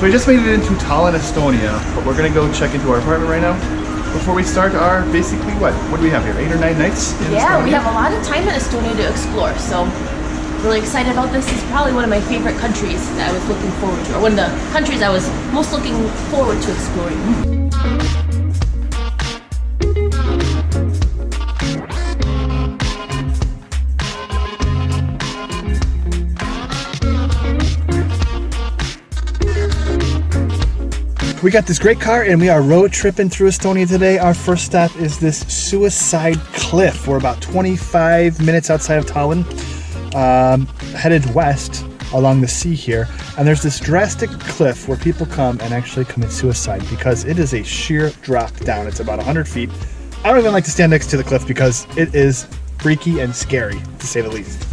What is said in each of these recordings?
we just made it into Tallinn, Estonia, but we're gonna go check into our apartment right now before we start our basically what do we have here? 8 or 9 nights in Estonia? We have a lot of time in Estonia to explore, so really excited about this. It's probably one of my favorite countries that I was looking forward to, or one of the countries I was most looking forward to exploring. We got this great car and we are road tripping through Estonia today. Our first stop is this suicide cliff. We're about 25 minutes outside of Tallinn, headed west along the sea here. And there's this drastic cliff where people come and actually commit suicide because it is a sheer drop down. It's about 100 feet. I don't even like to stand next to the cliff because it is freaky and scary, to say the least.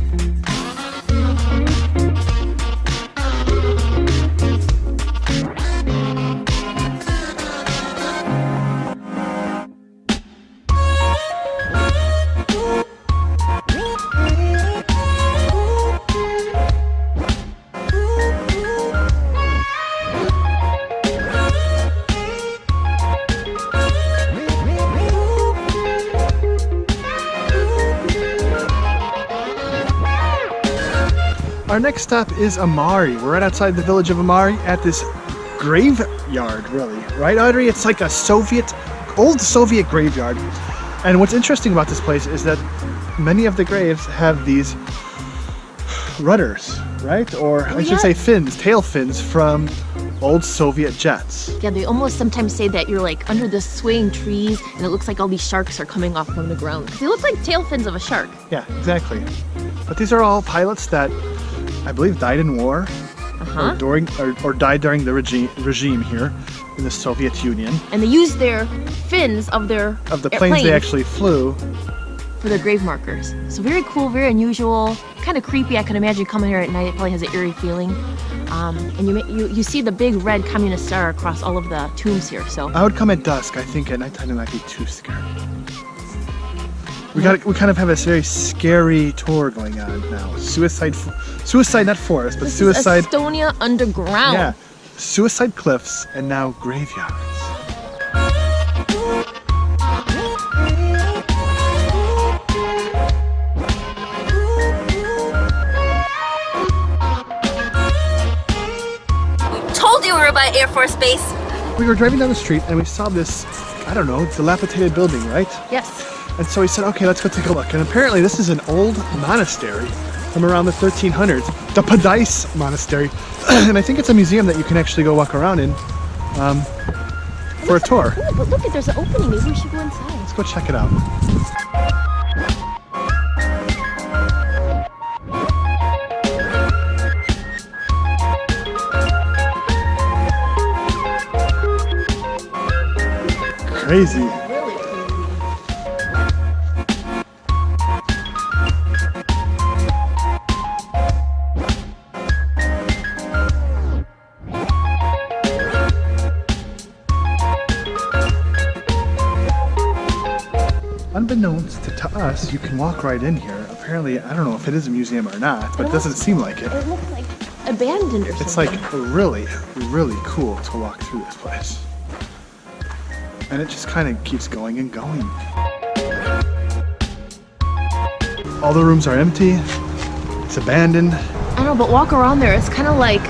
Our next stop is Amari. We're right outside the village of Amari at this graveyard, really. Right, Audrey? It's like a old Soviet graveyard. And what's interesting about this place is that many of the graves have these rudders, right? Or I should say fins, tail fins from old Soviet jets. Yeah, they almost sometimes say that you're like under the swaying trees and it looks like all these sharks are coming off from the ground. They look like tail fins of a shark. Yeah, exactly. But these are all pilots that I believe died in war or died during the regime here in the Soviet Union. And they used their fins of the planes they actually flew for their grave markers. So very cool, very unusual, kind of creepy. I can imagine coming here at night. It probably has an eerie feeling. And you see the big red communist star across all of the tombs here. So I would come at dusk. I think at nighttime it might be too scary. We kind of have a very scary tour going on now. Suicide not forest, but suicide. Is Estonia underground. Yeah, suicide cliffs and now graveyards. We told you we were by Air Force Base. We were driving down the street and we saw this, I don't know, dilapidated building, right? Yes. And so we said, okay, let's go take a look. And apparently this is an old monastery from around the 1300s, the Padise Monastery. And I think it's a museum that you can actually go walk around in for a tour. Cool, but look, there's an opening. Maybe we should go inside. Let's go check it out. Crazy. Unbeknownst to us, you can walk right in here. Apparently, I don't know if it is a museum or not, but it doesn't seem like it. It looks like abandoned or something. It's like really, really cool to walk through this place. And it just kind of keeps going and going. All the rooms are empty. It's abandoned. I don't know, but walk around there. It's kind of like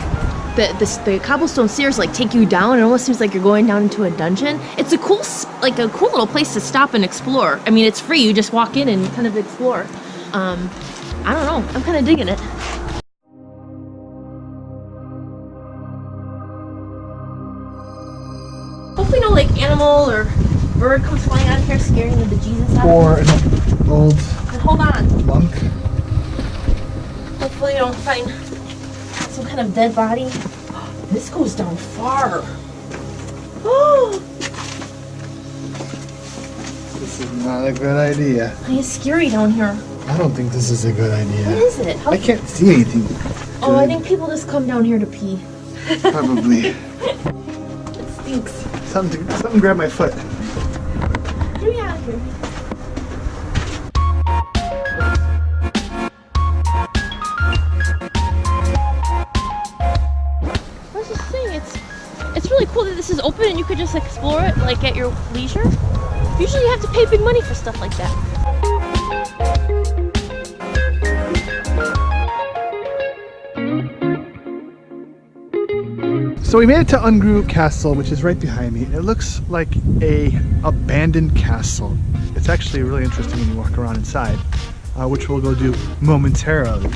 the cobblestone stairs like take you down. It almost seems like you're going down into a dungeon. It's a cool little place to stop and explore. I mean, it's free. You just walk in and kind of explore. I don't know. I'm kind of digging it. Hopefully no like animal or bird comes flying out here scaring the bejesus out of Or an old hold on. monk. Hopefully you don't find some kind of dead body. This goes down far. Oh, This is not a good idea. it's scary down here. I don't think this is a good What idea. is it? I can't see anything. Oh, I think people just come down here to pee. Probably. It stinks. Something grabbed my foot. Get me out of here. I was just saying, it's open and you could just explore it like at your leisure. Usually you have to pay big money for stuff like that. So we made it to Ungru Castle, which is right behind me. It looks like a abandoned castle. It's actually really interesting when you walk around inside, which we'll go do momentarily.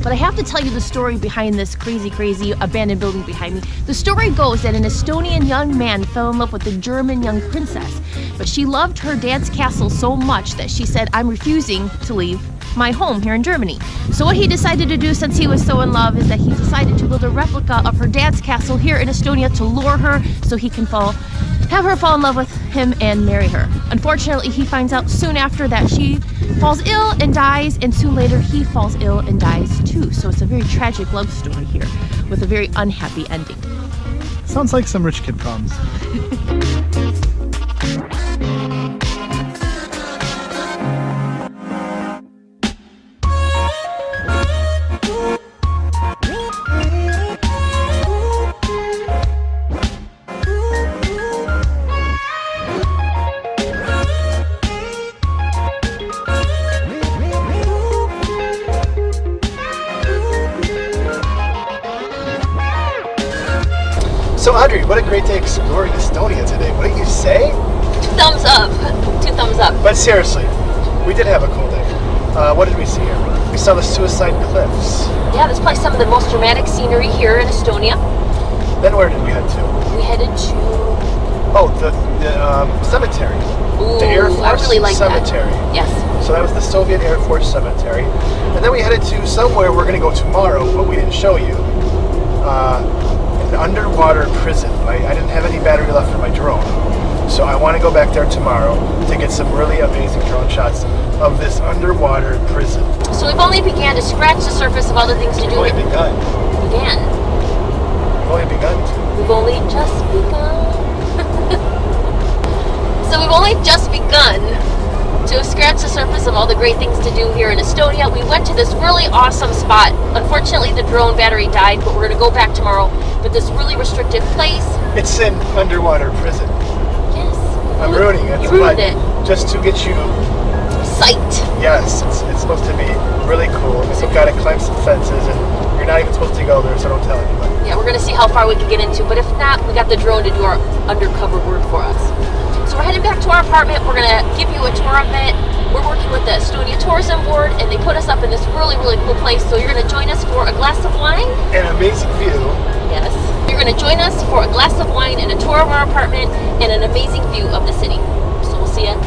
But I have to tell you the story behind this crazy abandoned building behind me. The story goes that an Estonian young man fell in love with a German young princess, but she loved her dad's castle so much that she said, "I'm refusing to leave my home here in Germany." So what he decided to do, since he was so in love, is that he decided to build a replica of her dad's castle here in Estonia to lure her so he can have her fall in love with him and marry her. Unfortunately, he finds out soon after that she falls ill and dies, and soon later he falls ill and dies too. So it's a very tragic love story here with a very unhappy ending. Sounds like some rich kid problems. So Audrey, what a great day exploring Estonia today. What did you say? 2 thumbs up. 2 thumbs up. But seriously, we did have a cool day. What did we see here? We saw the Suicide Cliffs. Yeah, this is probably some of the most dramatic scenery here in Estonia. Then where did we head to? We headed to... Oh, the cemetery. Ooh, the Air Force I really like Cemetery. That. Yes. So that was the Soviet Air Force Cemetery. And then we headed to somewhere we're going to go tomorrow, but we didn't show you. An underwater prison. I didn't have any battery left for my drone, so I want to go back there tomorrow to get some really amazing drone shots of this underwater prison. So we've only began to scratch the surface of all the things to do. We've only begun. Began. We've only begun to. We've only just begun. So we've only just begun to scratch the surface of all the great things to do here in Estonia. We went to this really awesome spot. Unfortunately, the drone battery died, but we're going to go back tomorrow. But this really restricted place. It's an underwater prison. Yes. I'm ruining it. You ruined it. Just to get you Psyched. Yes, it's supposed to be really cool. You've got to climb some fences, and you're not even supposed to go there, so don't tell anybody. Yeah, we're going to see how far we can get into. But if not, we got the drone to do our undercover work for us. So we're heading back to our apartment. We're going to give you a tour of it. We're working with the Estonia Tourism Board, and they put us up in this really cool place. So you're going to join us for a glass of wine. An amazing view. Yes. You're going to join us for a glass of wine and a tour of our apartment and an amazing view of the city. So we'll see you